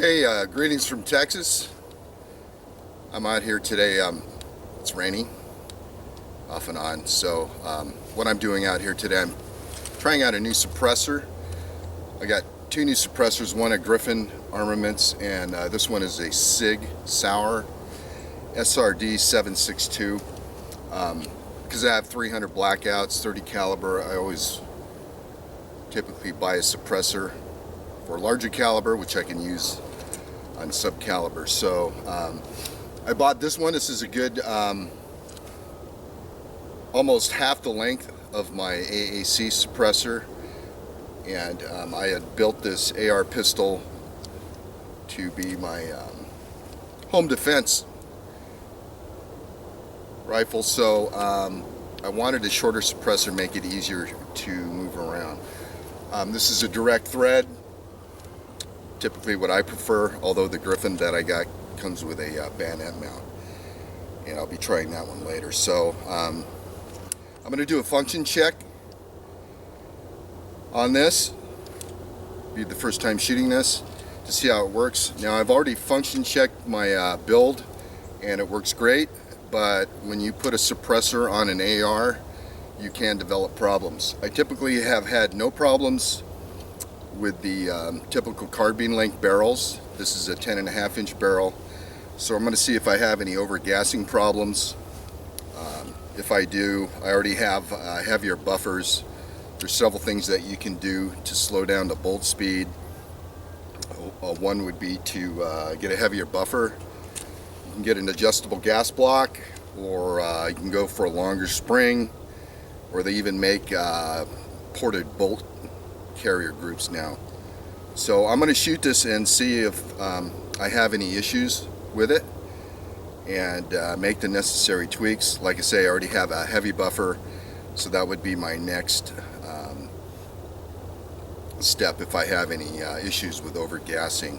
Hey, greetings from Texas. I'm out here today. It's raining off and on. So what I'm doing out here today, I'm trying out a new suppressor. I got two new suppressors, one at Griffin Armaments, and this one is a SIG Sauer SRD 762. Because I have 300 blackouts, 30 caliber, I always typically buy a suppressor for larger caliber, which I can use on sub caliber. So I bought this one. This is a good almost half the length of my AAC suppressor, and I had built this AR pistol to be my home defense rifle, so I wanted a shorter suppressor, make it easier to move around. This is a direct thread, typically what I prefer, although the Griffin that I got comes with a bayonet mount, and I'll be trying that one later. So I'm going to do a function check on this. Be the first time shooting this to see how it works. Now I've already function checked my build and it works great, but when you put a suppressor on an AR, you can develop problems. I typically have had no problems with the typical carbine length barrels. This is a 10.5 inch barrel, so I'm going to see if I have any overgassing problems. If I do, I already have heavier buffers. There's several things that you can do to slow down the bolt speed. One would be to get a heavier buffer. You can get an adjustable gas block, or you can go for a longer spring, or they even make ported bolt carrier groups now. So I'm going to shoot this and see if I have any issues with it, and make the necessary tweaks. Like I say, I already have a heavy buffer, so that would be my next step if I have any issues with overgassing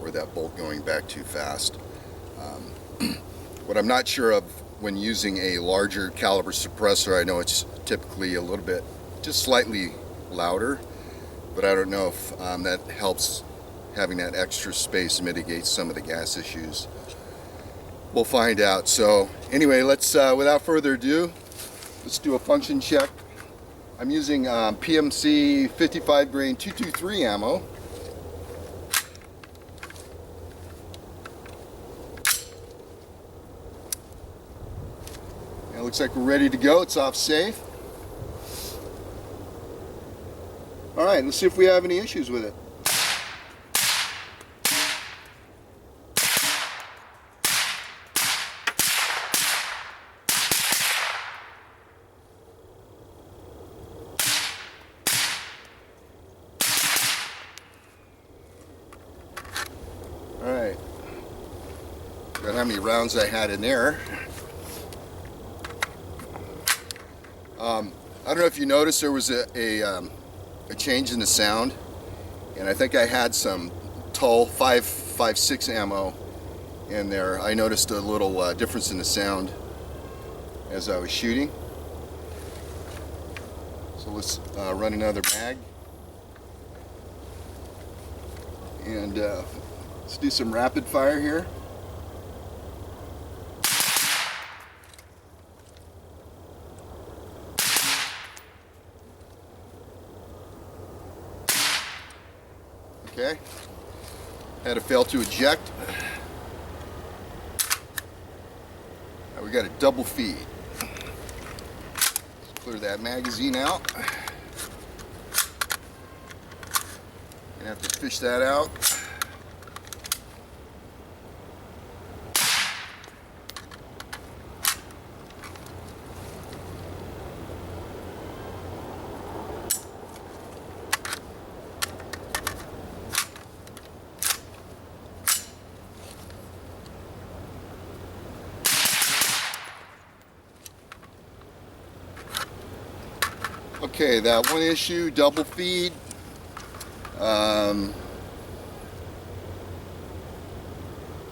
or that bolt going back too fast. What I'm not sure of when using a larger caliber suppressor, I know it's typically a little bit, just slightly louder, but I don't know if that helps. Having that extra space mitigates some of the gas issues. We'll find out. So anyway, let's without further ado, let's do a function check. I'm using PMC 55 grain 223 ammo. And it looks like we're ready to go. It's off safe. All right, let's see if we have any issues with it. All right, forgot how many rounds I had in there. I don't know if you noticed, there was a change in the sound, and I think I had some Tull 5.56 ammo in there. I noticed a little difference in the sound as I was shooting. So let's run another mag, and let's do some rapid fire here. Okay, had to fail to eject. Now we got a double feed. Let's clear that magazine out. Gonna have to fish that out. Okay, that one issue, double feed. The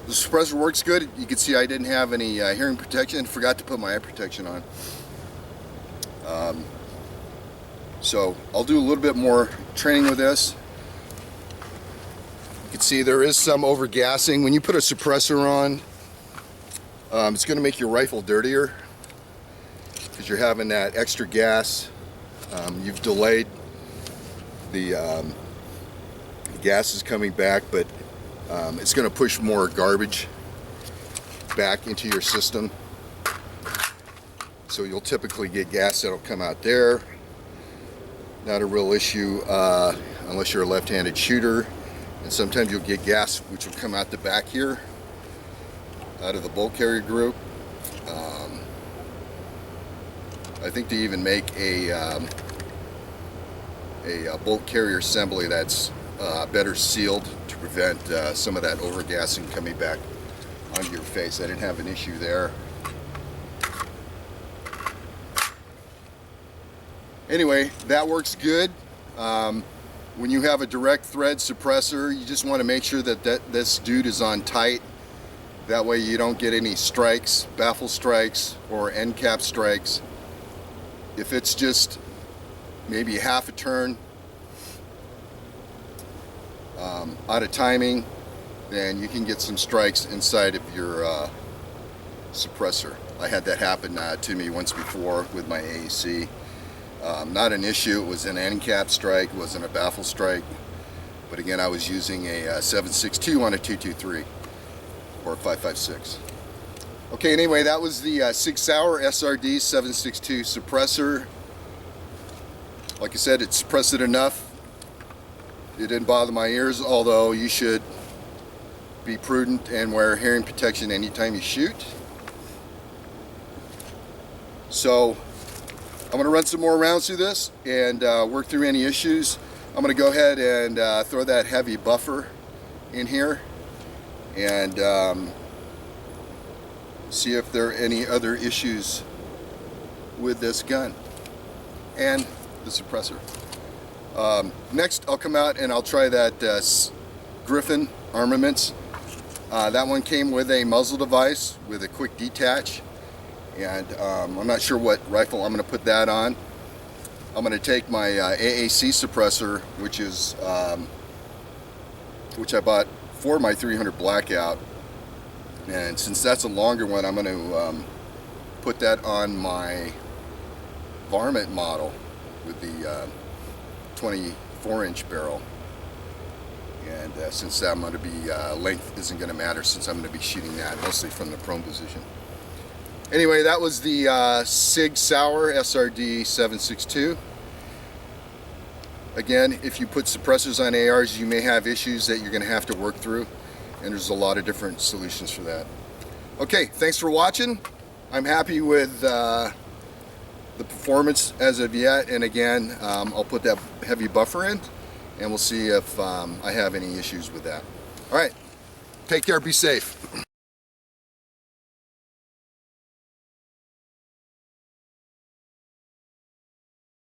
suppressor works good. You can see I didn't have any hearing protection. Forgot to put my eye protection on. So I'll do a little bit more training with this. can see there is some overgassing. When you put a suppressor on, it's going to make your rifle dirtier because you're having that extra gas. You've delayed the gas is coming back, but it's going to push more garbage back into your system. So you'll typically get gas that'll come out there. Not a real issue unless you're a left-handed shooter. And sometimes you'll get gas which will come out the back here, out of the bolt carrier group. I think they even make a bolt carrier assembly that's better sealed to prevent some of that overgassing coming back onto your face. I didn't have an issue there. Anyway, that works good. When you have a direct thread suppressor, you just want to make sure that this dude is on tight. That way you don't get any strikes, baffle strikes, or end cap strikes. If it's just maybe half a turn out of timing, then you can get some strikes inside of your suppressor. I had that happen to me once before with my AAC. Not an issue. It was an end cap strike, it wasn't a baffle strike. But again, I was using a 7.62 on a 223 or a 5.56. Okay, anyway, that was the Sig Sauer SRD 7.62 suppressor. Like I said, it suppressed it enough. It didn't bother my ears, although you should be prudent and wear hearing protection anytime you shoot. So I'm going to run some more rounds through this and work through any issues. I'm going to go ahead and throw that heavy buffer in here and see if there are any other issues with this gun and the suppressor. Next, I'll come out and I'll try that Griffin Armaments. That one came with a muzzle device with a quick detach. And I'm not sure what rifle I'm going to put that on. I'm going to take my AAC suppressor, which I bought for my 300 Blackout, and since that's a longer one, I'm going to put that on my varmint model with the 24-inch barrel. And since that I'm going to be length isn't going to matter, since I'm going to be shooting that mostly from the prone position. Anyway, that was the Sig Sauer SRD 7.62. Again, if you put suppressors on ARs, you may have issues that you're going to have to work through, and there's a lot of different solutions for that. Okay, thanks for watching. I'm happy with the performance as of yet, and again, I'll put that heavy buffer in, and we'll see if I have any issues with that. All right, take care, be safe.